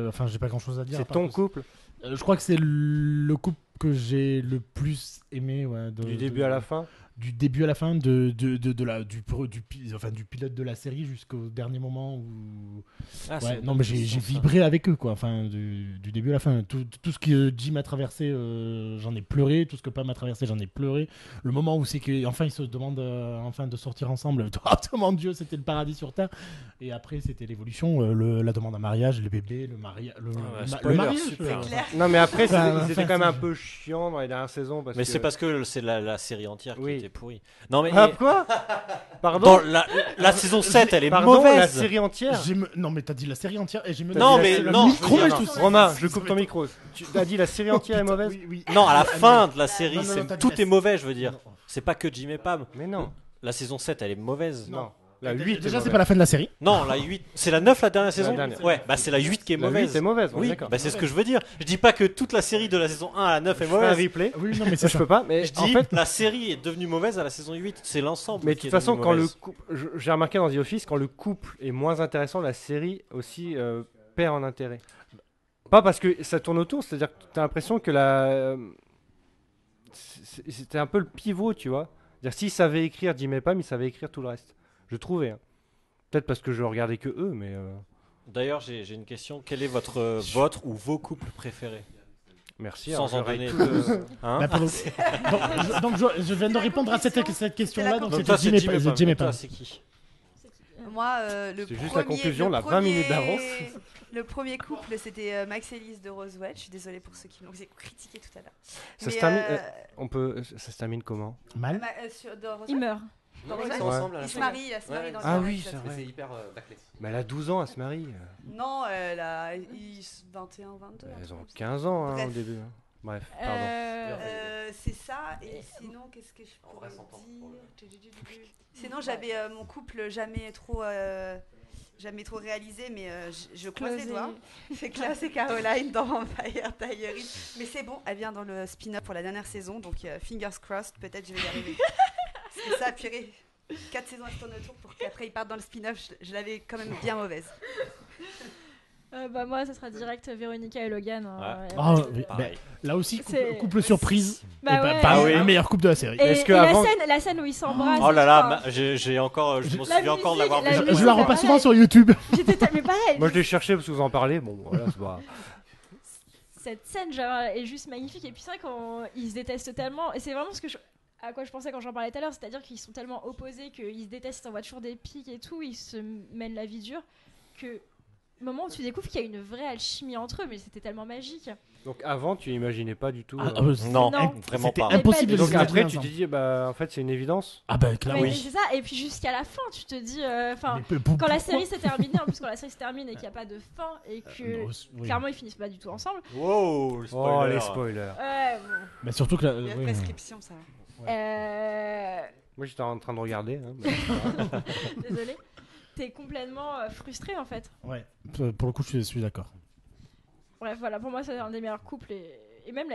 enfin j'ai pas grand chose à dire. à C'est part ton que couple je crois que c'est le couple que j'ai le plus aimé du début à la fin. Du début à la fin du pilote de la série jusqu'au dernier moment où non mais j'ai vibré avec eux quoi, enfin du début à la fin, tout ce que Jim a traversé, j'en ai pleuré, tout ce que Pam a traversé, j'en ai pleuré. Le moment où c'est que enfin ils se demandent enfin de sortir ensemble, oh mon Dieu, c'était le paradis sur terre. Et après c'était l'évolution, la demande en mariage, les bébés, le mariage, le mariage. super. Non, mais après, Enfin, c'était quand même c'est- un peu chiant dans les dernières saisons. Mais c'est parce que c'est la série entière qui Oui. était pourrie. Non mais Ah, quoi Pardon dans la saison 7, elle est Pardon, mauvaise. la série entière. Non mais t'as dit la série entière et j'ai me Non, dit mais le non, micro je veux et dire, tout. non. Romain, je coupe ton micro. Tu as dit la série entière est mauvaise. Oui. Non, à la fin de la série, Non, t'as dit tout la- est mauvais, je veux dire. C'est pas que Jim et Pam. Mais non. La saison 7, elle est mauvaise. Non. La 8 Déjà c'est pas la fin de la série. Non, la 8, c'est la 9 la dernière saison. dernière. Ouais, bah c'est la 8 qui est La 8 mauvaise. est mauvaise, on est Oui, d'accord. bah c'est ce que je veux dire. Je dis pas que toute la série de la saison 1 à la 9 est Je fais un mauvaise. replay. Oui non mais c'est Je ça. peux pas, mais Je dis en fait, la série est devenue mauvaise à la saison 8, c'est l'ensemble. mais de qui toute est façon, devenu quand le mauvaise. couple, j'ai remarqué dans The Office, quand le couple est moins intéressant, la série aussi perd en intérêt. Pas parce que ça tourne autour, c'est-à-dire que t'as l'impression que c'était un peu le pivot, tu vois. C'est-à-dire s'ils savaient écrire Jim et Pam, ils savaient écrire tout le reste. Je trouvais. Hein. Peut-être parce que je regardais que eux, mais D'ailleurs, j'ai une question. Quel est votre ou vos couples préférés? merci. Sans alors, en j'aurais donner tout, plus. Hein Bah, pour le- donc, je viens de répondre à cette question-là. Donc Donc c'était toi, c'est Jim et Jim et Pam. Jim et Toi, Pam. c'est qui? Moi, le C'est premier, juste la conclusion, le là, 20 minutes premier- d'avance. Le premier couple, c'était Max et Lise de Roswell. Je suis désolée pour ceux qui l'ont critiqué tout à l'heure. Ça Mais, se termine. Ça se termine comment? Mal. dans Roswell, Il meurt. dans Ils Roswell, sont ensemble à la il se fin. marie, elle se marie Ouais. dans le Ah dernier oui, épisode. c'est vrai. C'est hyper bâclé. Mais elle a 12 ans, elle se marie. Non, elle a 21, 22. un Elles truc ont comme ça. 15 ans hein, au Bref. début. hein. Bref, pardon. C'est ça, et sinon, qu'est-ce que je En pourrais vrai, 100 ans, pour dire. Sinon, j'avais mon couple jamais trop réalisé, mais je croise les Closé. doigts. C'est Klaus et Caroline dans Vampire Diaries. Mais c'est bon, elle vient dans le spin-off pour la dernière saison, donc fingers crossed, peut-être je vais y arriver. Parce que ça, purée, 4 saisons à se tourner autour pour qu'après ils partent dans le spin-off, je l'avais quand même bien mauvaise. Bah moi, ça sera direct Véronica et Logan. hein, Ouais. y a Ah, pas de- oui, Pareil. là aussi C'est- couple surprise. Bah Et ouais. pas oui. le meilleur couple de la série. Et, Est-ce que et avant- la scène où ils s'embrassent. Oh là et là, tout, hein. j'ai encore, je me La souviens encore de l'avoir musique, vu. la Je la musique, repasse c'est souvent pareil. sur YouTube. Mais pareil. Moi je l'ai cherché parce que vous en parlez. Bon, voilà, c'est pas. Cette scène genre, est juste magnifique. Et puis c'est vrai qu'ils se détestent tellement. Et c'est vraiment à quoi je pensais quand j'en parlais tout à l'heure. C'est-à-dire qu'ils sont tellement opposés qu'ils se détestent, ils s'envoient toujours des pics et tout. Ils se mènent la vie dure. Que au moment où tu découvres qu'il y a une vraie alchimie entre eux, mais c'était tellement magique. Donc avant, tu imaginais pas du tout. Non, Non. vraiment C'était pas. impossible Et de donc les après, imaginer tu t'es ensemble. dit, bah en fait, c'est une évidence. Ah bah clairement. Mais oui. c'est ça. Et puis jusqu'à la fin, tu te dis, enfin, Mais quand la pourquoi série s'est terminée, en plus quand la série se termine et qu'il n'y a pas de fin et que Non, oui. clairement ils finissent pas du tout ensemble. Wow, le Oh, spoiler. les spoilers. Ouais, bon. Mais surtout que Il y a oui. prescription, ça. Moi, j'étais en train de regarder. hein, mais- Désolée. T'es complètement frustré en fait. Ouais, pour le coup, je suis d'accord. Bref, voilà, pour moi, c'est un des meilleurs couples. Et même,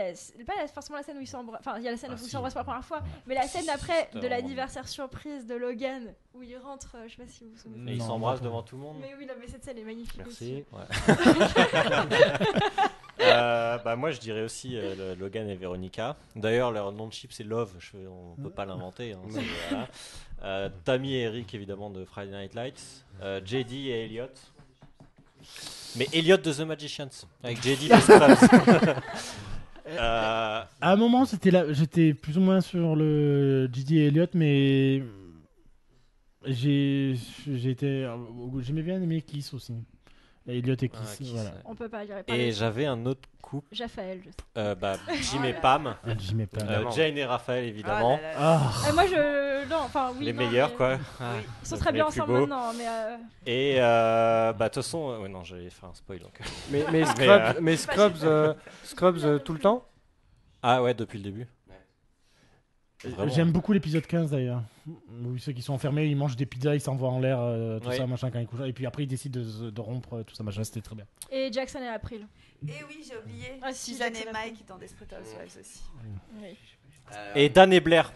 forcément la scène où ils s'embrassent. Enfin, il y a la scène où ils s'embrassent pour la première fois. Mais la scène d'après, de Putain. l'anniversaire surprise de Logan, où il rentre, je sais pas si vous vous souvenez. Et ils Non, s'embrassent non. devant tout le monde. Mais oui, non, mais cette scène est magnifique aussi. Merci. Bah moi je dirais aussi Logan et Veronica. D'ailleurs leur nom de chip c'est Love, on peut pas l'inventer. Hein, voilà. Tammy et Eric évidemment de Friday Night Lights. JD et Elliot. Mais Elliot de The Magicians avec JD de Scrubs. À un moment, j'étais plus ou moins sur le Gigi et Elliot, mais j'aimais bien aimer Kiss aussi. Elliot et Kiss, Kiss, voilà. ouais. On peut pas y Et parler. j'avais un autre couple, Raphaël, je sais. Jim et Pam, Ah, j'aimais pas. Évidemment. Jane et Raphaël évidemment. Ah là là. Ah, Moi, non, enfin, oui. Les non, meilleurs mais- quoi. Ils sont Les très bien plus ensemble beaux. maintenant, mais. Et bah de toute façon, ouais non j'allais faire un spoil donc. Mais Scrubs tout le temps. Ah ouais depuis le début. Vraiment. J'aime beaucoup l'épisode 15 d'ailleurs. Où ceux qui sont enfermés, ils mangent des pizzas, ils s'envoient en l'air, tout Ouais. ça, machin, quand ils couchent. Et puis après, ils décident de rompre, tout ça, machin. C'était très bien. Et Jackson et April. Et oui, j'ai oublié. Ah, si, Suzanne et Jackson Mike dans Desperate Housewives aussi. Oui. Et Dan et Blair,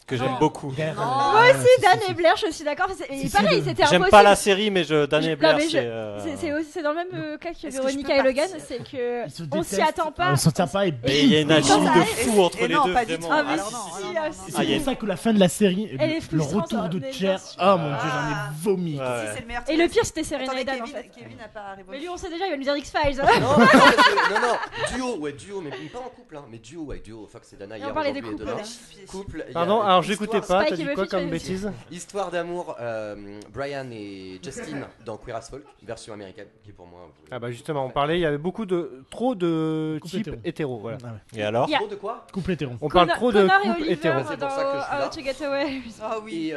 que j'aime Non. beaucoup. Moi aussi, Dan et Blair, je suis d'accord. Et pareil, c'était J'aime impossible. pas la série, mais Dan Je- et non, Blair, mais c'est dans le même cas que Est-ce que je Véronica peux et Logan, partir c'est que Ils se on s'y détestent. attend pas. On s'en tient pas et Et il y a une alchimie de fou entre Et les non, deux, pas du vraiment. tout. Ah, mais Alors si, non, si, alors ah, non, si. non, C'est Ah, il y a pour ça que la fin de la série, Elle est le frustrante, retour de on est Cher, bien sûr. oh mon dieu, j'en Ah. ai vomi. Ouais. Si, c'est le meilleur Et le pire, c'était Serena Attendez, et Dan en Kevin, fait. Kevin n'a pas répondu. Mais lui, on sait déjà, il va nous dire X-Files. Non, duo, mais pas en couple, hein, mais duo, Fox et Dana Et on hier, parlait des aujourd'hui et couples, demain. là. Couple, il y a Pardon, alors j'écoutais histoire- pas, Spike t'as et dit quoi Buffy, comme tu bêtise? Histoire d'amour, Brian et Justin dans Queer as Folk, version américaine, qui est pour moi. Ah bah justement, on parlait, il y avait trop de Couple types hétéro. hétéros, voilà. Ah ouais. Et alors Il y a- Trop de quoi? Couple hétéro. On parle trop de Connor et couples Oliver hétéros. C'est dans pour ça que je suis là. How to Get Away. Ah oui.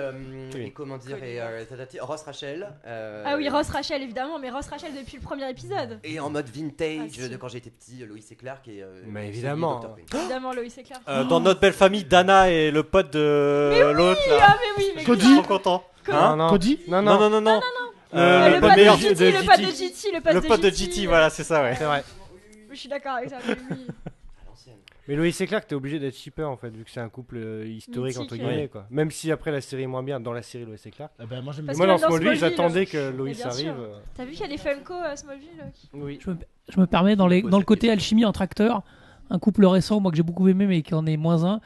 Et comment dire, Ross Rachel. Ah oui, Ross Rachel évidemment, mais Ross Rachel depuis le premier épisode. Et en mode vintage Ah, si. de quand j'étais petit, Lois et Clark et. Mais évidemment. Dr. Quinn. Évidemment, Lois et Clark. dans notre belle famille, Dana et le pote de l'autre là. Ah mais oui, mais Cody. Je suis trop content. Non, non. Cody Non, Non, non, non, non, non. le pote de meilleur GT, de le pote de GT. GT, Le pote de GT, voilà, c'est ça, ouais. c'est vrai. Je suis d'accord avec ça, mais oui. À l'ancienne. Mais Lois et Clark, t'es obligé d'être shipper en fait, vu que c'est un couple historique Mythique, entre guillemets ouais. quoi. Même si après la série est moins bien, dans la série Lois et Clark. Ah bah, moi j'aime Parce Moi que dans dans Smallville, Smallville, j'attendais que Lois bien sûr. arrive. T'as vu qu'il y a des Funko à Smallville Oui. Je me permets, dans le côté alchimie entre acteurs, un couple récent, moi que j'ai beaucoup aimé, mais qui en est moins un,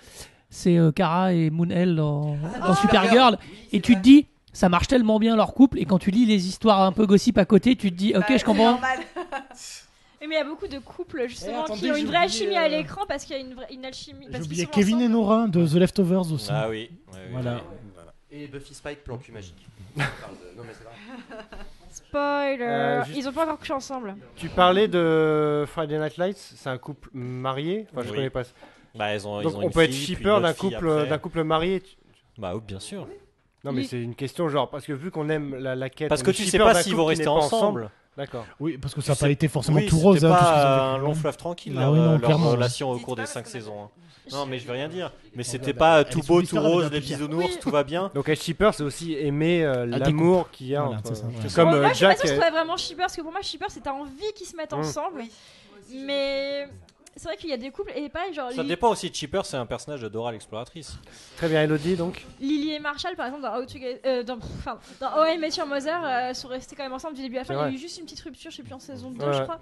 c'est Kara et Moon-El dans Supergirl. Et tu te dis, ça marche tellement bien leur couple, et quand tu lis les histoires un peu gossip à côté, tu te dis, ok, je comprends. Normal. Mais il y a beaucoup de couples justement attendez, qui ont j'ai une vraie oublié, alchimie à l'écran parce qu'il y a une alchimie. J'ai parce qu'ils oublié sont Kevin et ensemble. Nora de The Leftovers aussi. Ah oui. Voilà. Et Buffy Spike, plan cul magique. On parle de- Non, mais c'est vrai. Spoiler. juste- Ils ont pas encore couché ensemble. Tu parlais de Friday Night Lights, c'est un couple marié. Enfin, je Oui. connais pas. Bah, ils ont Donc une on peut être fille, puis shipper une d'un autre fille couple après. marié. Bah oui, bien sûr. Non mais Oui. c'est une question genre parce que vu qu'on aime la quête. Parce on que est tu sais shipper pas d'un s'ils couple vont qui rester n'est pas ensemble. D'accord. Oui, parce que ça n'a C'est- pas été forcément Oui, tout rose. c'était hein, tout ce qu'ils ont pas fait. un long fleuve tranquille, Ah oui, non, leur clairement. relation au Dites cours pas des parce 5 qu'on a- saisons. hein. Non, mais je veux rien dire. Mais Ah, c'était bah, pas elle tout est sous beau, tout l'histoire, elle rose, va les plus dire. bisounours, Oui. tout va bien. Donc être shipper c'est aussi aimer des l'amour qu'il y a Voilà, entre. c'est ça, ouais. C'est Bon, comme moi, je suis pas Jack. sûre que ce soit vraiment shipper parce que pour moi, shipper c'est t'as envie qu'ils se mettent ensemble. Mais c'est vrai qu'il y a des couples et pareil, genre Ça dépend aussi de Chipper, c'est un personnage de Dora l'exploratrice. Très bien, Elodie donc. Lily et Marshall, par exemple, dans How to Get- dans How I Met Your Mother, sont restés quand même ensemble du début à la fin. C'est Il y a vrai. eu juste une petite rupture, je sais plus, en saison 2, Ouais. je crois.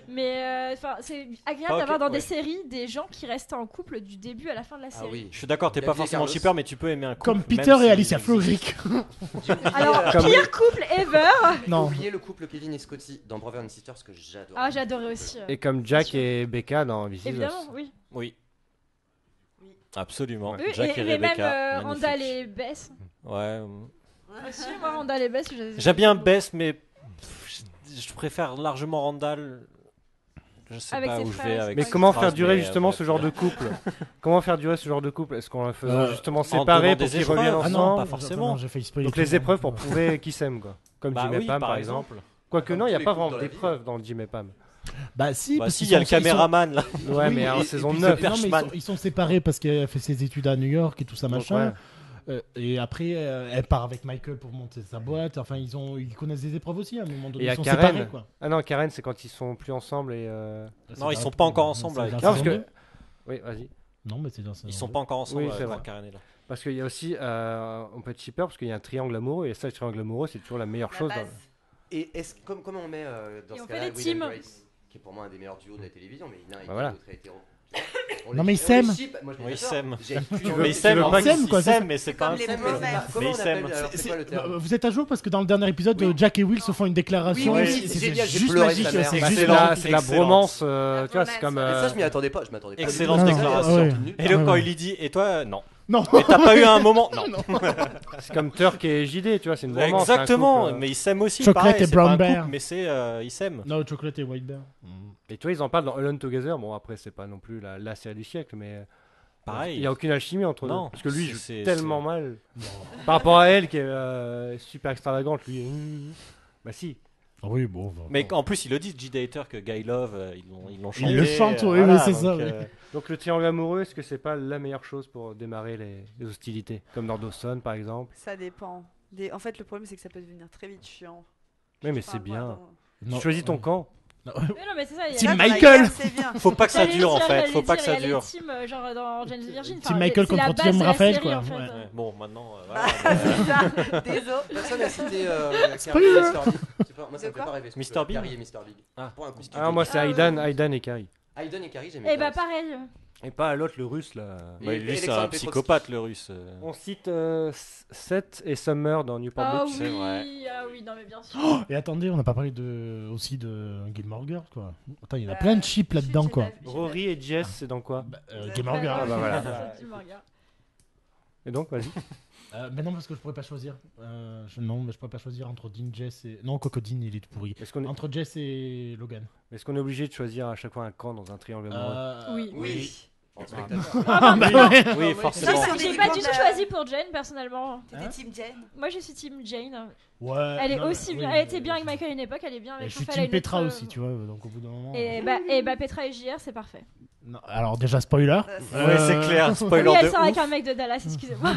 Mais c'est agréable Ok, d'avoir dans ouais. des séries des gens qui restent en couple du début à la fin de la Ah série. oui. Je suis d'accord, t'es Il y a pas Vieille forcément Carlos. Chipper, mais tu peux aimer un couple. Comme même Peter si et Alicia il existe. Florrick. Alors, Comme- pire couple ever. J'ai Non. oublié le couple Kevin et Scotty dans Brother and Sisters que j'adore. Ah, j'ai adoré aussi. Et comme Jack sûr. et Becca dans This Is Us. Évidemment, oui. Oui. Absolument. Oui, Jack et mais même Rebecca. Randall magnifique. et Bess. Ouais. Aussi, moi, Randall et Bess. J'aime bien Bess, mais je préfère largement Randall. Je sais Avec pas ses où je frères, vais ses avec Mais Ouais, comment cette faire phrase, durer mais, justement bref. ce genre de couple Comment faire durer ce genre de couple Est-ce qu'on le faisait justement en séparer donnant pour des qu'ils épreuves. reviennent Ah non, ensemble pas forcément. Non, j'ai failli spoiler Donc tout les le monde. épreuves pour prouver qu'ils s'aiment quoi. Comme Bah Jim et oui, Pam par par exemple. exemple. Quoique non, il n'y a tous pas les vraiment couples dans la vie. d'épreuves dans Jim et Pam. Bah si, Bah parce si, qu'ils il y a le sont- ils sont- caméraman là. Ouais, Oui, mais en et saison puis 9. non, mais Perchman. ils sont séparés parce qu'elle a fait ses études à New York et tout ça Donc, machin. ouais. Et après, elle part avec Michael pour monter sa boîte. Enfin, ils connaissent des épreuves aussi. À un moment donné, Et il y a ils sont Karen. séparés, quoi. Ah non, Karen, c'est quand ils sont plus ensemble et. Non, ils sont pas encore ensemble, C'est avec- dans Non, parce saison que. deux. Oui, vas-y. Non, mais c'est dans saison Ils sont deux. pas encore ensemble Oui, c'est quand vrai. Karen est là. Parce qu'il y a aussi. On peut être shipper parce qu'il y a un triangle amoureux et ça, le triangle amoureux, c'est toujours la meilleure La chose. base. Et comment on met dans Et ce on fait cas-là des Will and teams. Grace, qui est pour moi un des meilleurs duos de la télévision, mais l'un est Bah voilà. l'autre est hétéro. Non, mais ils s'aiment. Moi, je Oui, les ils s'aiment. J'ai plus veux- Mais ils tu s'aiment, veux en pas fait, qu'ils s'aiment, quoi, ils c'est s'aiment, mais c'est pas un comme les couple. bromance. Comment Mais on ils s'aiment. appelle alors c'est quoi le terme Vous êtes à jour parce que dans le dernier épisode, Oui. Jack et Will se font une déclaration. Oui, oui, c'est génial, j'ai juste pleuré, magique. sa mère. C'est Bah, juste c'est Excellent. la, c'est la Excellent. bromance, La tu vois, c'est comme. bromance, Mais ça, je m'y attendais pas. Je m'attendais pas. Excellente Non, non, déclaration. ouais. Et le Ouais, quand ouais. il lui dit, et toi, non. Non. Et t'as pas eu un moment Non. C'est comme Turk et JD, tu vois, c'est une bromance. c'est un Exactement, couple, mais ils s'aiment aussi. Chocolate pareil, et c'est pas Brown un couple, Bear. mais c'est ils s'aiment. Non, Chocolate et White Bear. Et tu vois, ils en parlent dans Alone Together. Bon, après, c'est pas non plus la série du siècle, mais. Pareil. Il n'y a aucune alchimie entre Non, eux. Parce que lui, il joue c'est- tellement mal. Par rapport à elle, qui est super extravagante, lui. Bah si. Oui, bon. Mais en plus, ils le disent, G. Hater, que Guy Love, ils l'ont chanté. Ils le chantent, oui, voilà, c'est ça. donc, Oui. Donc le triangle amoureux, est-ce que c'est pas la meilleure chose pour démarrer les hostilités? Comme dans Dawson, par exemple. Ça dépend. En fait, le problème, c'est que ça peut devenir très vite chiant. Oui, mais Enfin, c'est bien. moi, Non, Tu choisis ton camp. Mais non, mais c'est ça. il y a- Team Là, dans la Michael. guerre, c'est bien. Faut pas que ça J'allais dure, en dire, fait. j'allais Faut pas que dire, ça il y a dure. les teams, genre dans Jane the Virgin. Team Michael c'est la contre base Team de la Raphaël, série, quoi. en fait. Ouais. Bon, maintenant, C'est ça. Désolé. Personne n'a cité Spoiler. Carrie et Mr. Big. Je sais pas, moi ça De me fait quoi pas rêver. ce Mr. couple. Big. Carrie et Mr. Big. Ah. Pour un coup. Ah, moi c'est Ah, Aidan et Carrie. Aidan et Carrie, j'aime Et bien. bah pareil. Et pas à l'autre, le russe là. Bah, Et lui, c'est Alexandre un psychopathe, le russe. On cite Seth et Summer dans Newport Ah Beach. c'est vrai. oui, ah oui, non mais bien sûr. Et attendez, on n'a pas parlé aussi de Gilmore Girls, quoi. Attends, il y en a plein de chips là-dedans, quoi. Rory et Jess, c'est dans quoi? Gilmore Girls. Ah bah voilà. C'est Gilmore Girls. Et donc, vas-y. Mais non, parce que je pourrais pas choisir. Non, mais je pourrais pas choisir entre Dean, Jess et. Non, Dean, il est tout pourri. Est-ce qu'on est... Entre Jess et Logan. est obligé de choisir à chaque fois un camp dans un triangle amoureux? Oui. Oui. En spectateur. Ah, bah ouais. Oui, forcément. Ça, J'ai pas du tout choisi pour Jane personnellement. T'étais Team Jane. Moi je suis team Jane. Ouais. Elle est non, mais aussi oui, bien. Elle était bien avec Michael à une époque, elle est bien Et avec je suis Raphaël à team une Petra autre, aussi, tu vois. Donc au bout d'un moment. Et bah Petra et JR, c'est parfait. Non, alors déjà spoiler. Ouais, c'est clair. Spoiler Oui, elle de sort avec ouf. un mec de Dallas, excusez-moi.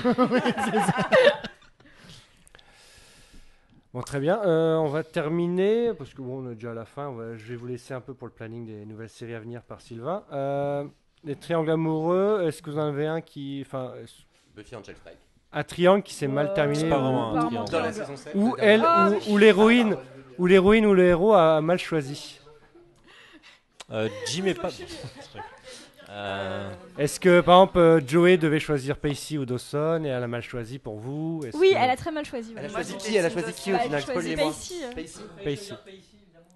Bon, très bien. On va terminer, parce que bon, on est déjà à la fin. Je vais vous laisser un peu pour le planning des nouvelles séries à venir par Sylvain. Les triangles amoureux, est-ce que vous en avez un qui. Enfin, Buffy Angel Spike. un triangle qui s'est mal terminé C'est pas ou- vraiment un Apparemment, triangle. Dans la triangle. saison 7. ou elle, ou l'héroïne, ou l'héroïne ou le héros a mal choisi. Jim est pas. Est-ce que par exemple Joey devait choisir Pacey ou Dawson et elle a mal choisi pour vous? Est-ce Oui, que- elle a très mal choisi. Elle a ouais. choisi Moi, qui j'étais Elle a Team choisi qui au Dawson. final? Elle a choisi Spoilez-moi. Pacey. Pacey. Pacey.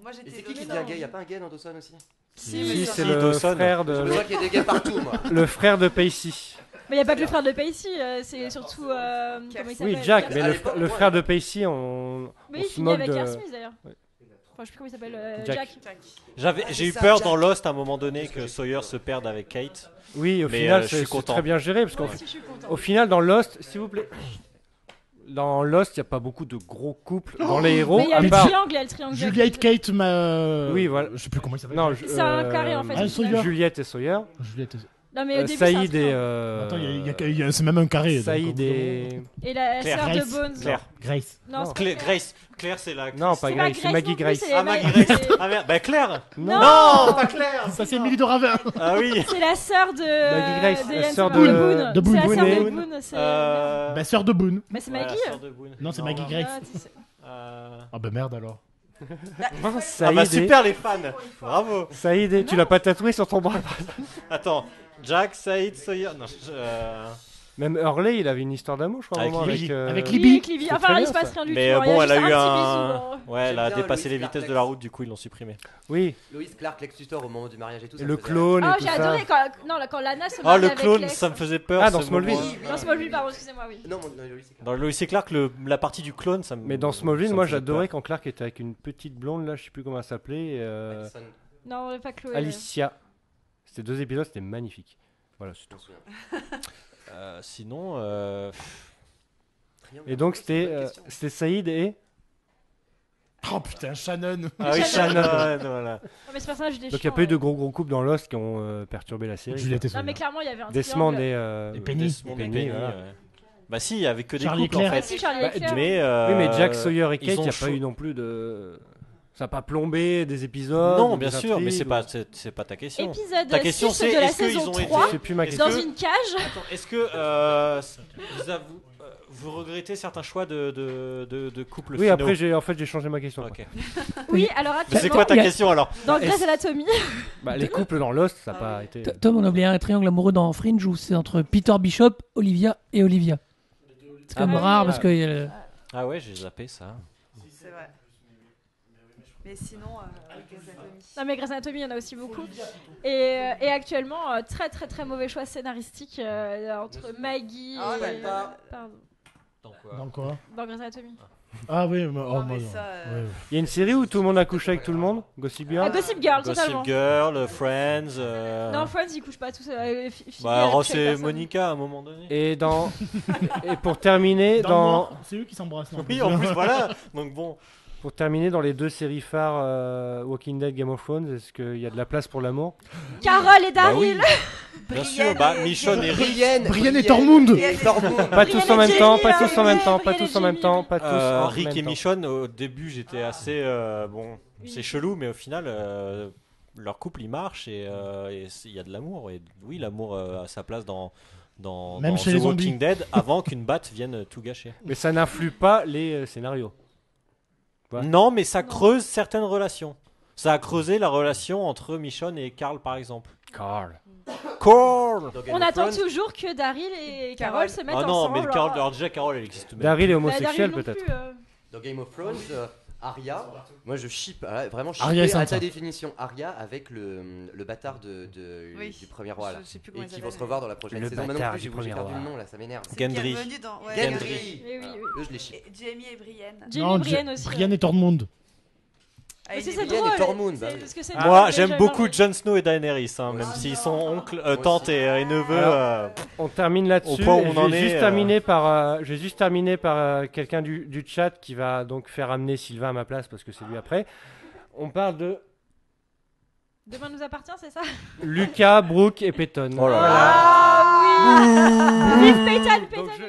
Moi, Et j'étais c'est qui donnée devient dans- gay? Y'a pas un gay dans Dawson aussi? Si, c'est Si, le Dawson. frère Je de vois qu'il y a des gays partout, moi. le frère de Pacey. Mais il n'y a pas que le frère de Pacey, c'est surtout. Comment il Oui, s'appelle Jack, mais À le, l'époque, le ouais. frère de Pacey, on Mais on il se finit moque avec de. Claire Smith d'ailleurs. Ouais. Enfin, je sais plus comment il s'appelle. Jack. Jack. J'ai eu peur dans Lost à un moment donné que Sawyer se perde avec Kate. Oui, au Mais, final, je suis c'est content. très bien géré parce Moi qu'au aussi, je suis contente. au final, dans Lost, s'il vous plaît, dans Lost, il n'y a pas beaucoup de gros couples dans les héros. Mais il y a à le part- triangle, il y a le triangle. Juliette Kate m'a. Oui, voilà. Je sais plus comment il s'appelle. Non, C'est un carré, en fait, Ah, au final. Sawyer. Juliette et Sawyer. Juliette. Non, mais au début, c'est un Saïd et. triangle. Attends, c'est même un carré. donc, au Saïd bout d'un moment. et. Et la Claire. sœur de Grace. Bones. Claire. Grace. Non, Non. c'est Claire, Grace. Claire, c'est la. Non, pas c'est Grace, c'est Maggie non plus, Grace. c'est Ah, Maggie- Maggie Grace. c'est- Ah merde, bah Claire. Non, pas Claire. Ça, c'est Émilie de Ravin. Ah oui. C'est la sœur de. Maggie Grace, la Yann sœur Sommer. de- Boone. de Boone. C'est la sœur de Boone. Boone. C'est. Bah, sœur de Boone. Mais c'est Ouais, la Maggie. sœur de Boone. Non, c'est Maggie Grace. Ah, tu sais. Ah, bah merde alors. Ah bah Saïd et. super les fans. Bravo. Saïd et. Tu l'as pas tatoué sur ton bras? Attends. Jack, Saïd, Sawyer. Non. Même Hurley, il avait une histoire d'amour, je crois, à un Avec moment, Libby. Avec Oui, Libby. avec Libby. C'est Enfin, très il se bien, passe ça. rien du tout. Mais hein, bon, il elle a juste eu un un. petit bisou, hein. Ouais, elle a J'aime bien dépassé Lois les vitesses Clark de la route, du coup ils l'ont supprimé. Oui, Lois Clark, Lex Luthor au moment du mariage et tout. et ça le me faisait clone Oh, et tout j'ai ça. adoré quand Lana se Oh marie le avec clone, Lex. ça me faisait peur. Ah, dans ce Smallville. moment. Dans Smallville, pardon, excusez-moi, oui. rire. Non, Lois Clark. Dans Lois et Clark, la partie du clone, ça me. Mais dans ça Smallville, me moi faisait j'adorais peur. quand Clark était avec une petite blonde, là, je sais plus comment elle s'appelait. Madison, Non, pas Chloé. Alicia. C'était 2 épisodes, c'était magnifique. Voilà, c'est je tout. m'en souviens. Sinon, Triangle Et donc amoureux, c'est une bonne c'était question. c'était Saïd et. Oh putain, Shannon. ah oui, Shannon, voilà. Non, mais ce personnage, il est Donc il n'y a chiant, pas eu de ouais. gros couples dans Lost qui ont perturbé la série. Juliette et Non, mais Sawyer. clairement, il y avait un Desmond triangle. et. Et Penny. Desmond et Penny, Penny, voilà. ouais. Bah si, il y avait que des Charlie couples en Claire. Ah, fait. si, Charlie Bah, et Claire. Mais, Oui, mais Jack Sawyer et ils Kate, il ont n'y a pas eu non plus de. Ça n'a pas plombé des épisodes. Non, ou bien des sûr, mais intrigues, c'est pas ta question. Épisode Ta question, 6 c'est de la est-ce qu'ils saison ont été- 3 C'est plus ma Est-ce question. dans que- une cage. Attends, est-ce que vous regrettez certains choix de couple Oui, après j'ai changé ma question. Ok. Oui, alors Mais c'est actuellement, quoi ta Il y a- question alors? dans Bah, Grey's Anatomy. Bah, les couples dans Lost, ça n'a pas été. Tom, on a oublié un triangle amoureux dans Fringe où c'est entre Peter Bishop, Olivia et Olivia. C'est quand même Ah oui, rare oui. parce que. Ah ouais, j'ai zappé ça. C'est vrai. Mais sinon, Grey's Anatomy. Non, mais Grey's Anatomy, il y en a aussi beaucoup. Et actuellement, très très très mauvais choix scénaristique entre Maggie Ah, et. j'aime pas. Pardon. Dans quoi? Dans quoi? Dans Grey's Anatomy. Ah oui, mais, Non, mais non. ça, Ouais. Il y a une série où tout le monde a couché avec tout le monde, Gossip Girl. Ah, Gossip Girl, totalement. Gossip Girl, Friends. Non, Friends, ils couchent pas tous. Bah, Ross et Monica à un moment donné. Et dans et pour terminer Dans dans Noir, c'est eux qui s'embrassent. non Oui, en plus, voilà. Donc bon. Pour terminer, dans les 2 séries phares, Walking Dead, Game of Thrones, est-ce qu'il y a de la place pour l'amour? Carole et Bah oui. Daryl. Bien sûr, bah, Michonne et Rick. Brienne et Tormund. Pas tous en même temps, pas tous en même temps, pas Brienne et tous en même Jamie. temps, pas tous en Rick même et temps. Michonne, au début, j'étais assez. Bon, c'est chelou, mais au final, leur couple il marche et il y a de l'amour. Et oui, l'amour a sa place dans Même chez The les Walking zombies. Dead avant qu'une batte vienne tout gâcher. Mais ça n'influe pas les scénarios. Ouais. Non, mais ça creuse certaines relations. Ça a creusé la relation entre Michonne et Carl, par exemple. Carl. Carl. Dans Game On of attend Thrones, toujours que Daryl et Carole Carole. se mettent Ah non, ensemble. mais Carl, alors déjà, Carol, elle existe même. Daryl est Bah, homosexuel Daryl non peut-être. plus, Dans Game of Thrones, Arya, moi je ship, vraiment Arya et shipper à Sansa. ta définition Arya avec le bâtard Oui. du premier roi là. Je sais plus comment Et il qui vont se s'appelle. revoir dans la prochaine Le saison. Maintenant, bâtard plus, du j'ai premier perdu roi. le nom là, ça m'énerve. C'est qui est Gendry. revenu dans- ouais, Gendry. Mais oui, oui. Eux, je les ship. Et Jamie et Brienne. Jamie Non, et Brienne aussi. Brienne et Tormund. Ah, Mais il est c'est Brienne drôle. et Tormund, bah c'est- oui. parce que c'est Ah. drôle, Moi, mais j'aime j'aime beaucoup bien. Jon Snow et Daenerys, hein, Moi même aussi. s'ils sont oncle, Moi tante aussi. et neveu. Alors, On termine là-dessus. Au point où et on je en vais est, je vais juste terminer par quelqu'un du chat qui va donc faire amener Sylvain à ma place parce que c'est lui après. On parle de Demain nous appartient, c'est ça? Lucas, Brooke et Peyton. Oh là là. Ah oui. Vive Peyton, Donc, Peyton.